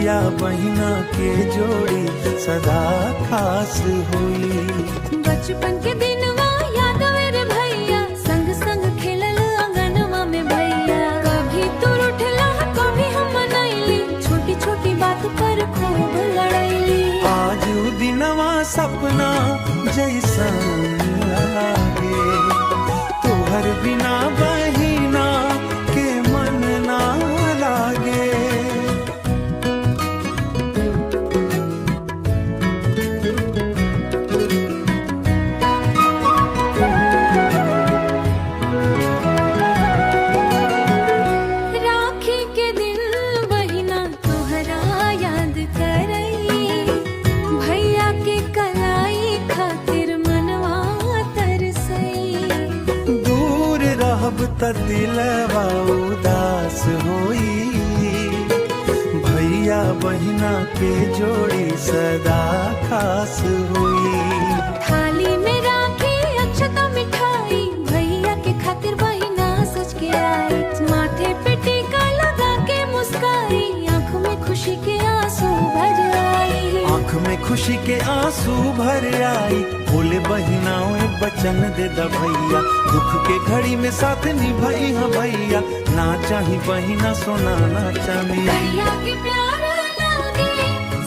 भैया बहिना के जोड़ी सदा खास हुई। बचपन के दिनवा याद रे भैया, संग संग खेलल आंगनवा में भैया। कभी तू उठला कभी हम मनैली, छोटी छोटी बात पर खूब लड़ैली। आज उ दिनवा सपना जैसन लागे, तोहर बिना बहिना के मन ना लागे। राखी के दिन बहिना तोहरा याद करई, भैया के कलाई खातिर मनवा तरसई। दूर रहब त दिलवा उदास होई, भैया बहिना के जोड़ी सदा खास हुई। थाली में राखी अक्षता मिठाई, भैया के खातिर बहिना सच के आई। माथे पे टीका लगा के मुस्काई, आँख में खुशी के आंसू भर आई। आँख में खुशी के आंसू भर आई, बोले बहिनाओं एक वचन दे द भैया। दुख के घड़ी में साथ निभाई हाँ भैया, ना चाही बहिना सोना ना चांदी। भैया के प्यार लागे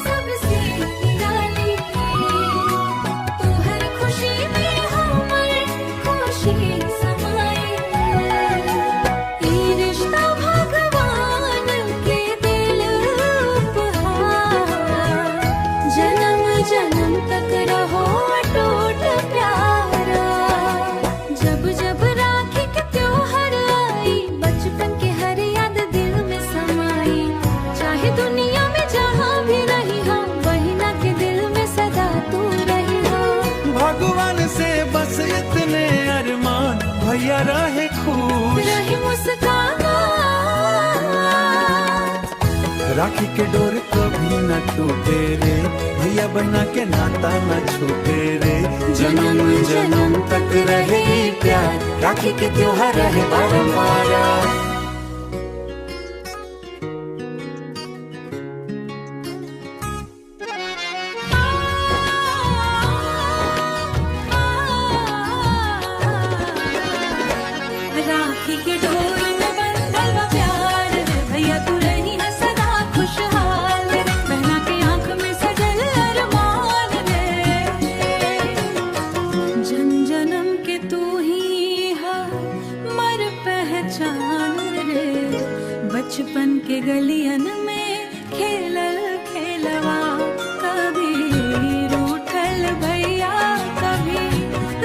सबसे निराली, तोहर खुशी में हमर खुशी समाई। ई रिश्ता भगवान के दिल उपहार, जन्म जन्म तक रहो अटूट प्यारा। जब जब राखी के त्योहार आई, बचपन के हर याद दिल में समाई। चाहे दुनिया में जहाँ भी रही हम, बहिना के दिल में सदा तू रही हो। भगवान से बस इतने अरमान, भैया रहे खुश रही मुस्कान। राखी के डोर कभी न टूटे रे, भैया बहना के नाता न छूटे रे। जन्म जन्म तक रहे प्यार, राखी के त्योहार रहे बारंबार। राखी के डोर में बंधल बा प्यार रे, भैया तू रही है सदा खुशहाल रे। बहना के आँख में सजल अरमान रे, जन जन्म के तू ही है मर पहचान रे। बचपन के गलियन में खेलल खेलवा, कभी रूठल भैया कभी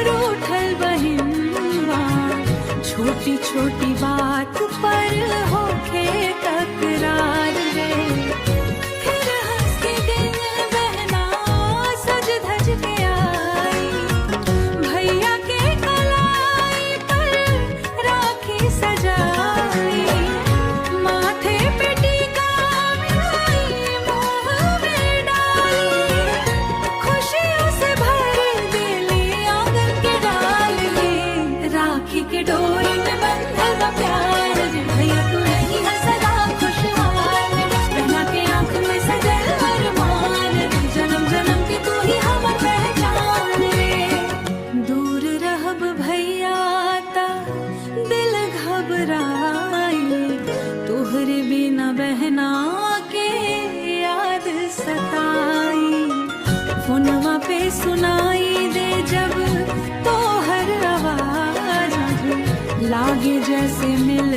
रूठल बहिनवा। छोटी छोटी बात पर होके तकरार रे, फिर हंस के दिन बहना सज धज के आई। भैया के कलाई पर राखी सजाई, माथे पे टीका मिलाई, मुँह में डाली। खुशियों से भर दिली आंगन के डाली, राखी के डोर में बंधल बा प्यार रे, भैया तू रही है सदा खुशहाल रे। बहना के आँख में सजल अरमान रे, जन्म जन्म की तू ही हमर पहचान रे। दूर रहब भैया ता दिल घबराई, तोहरे बिना बहना के याद सताई। फोनवा पे सुनाई दे जब तोहर आवाज, लागे जैसे मिल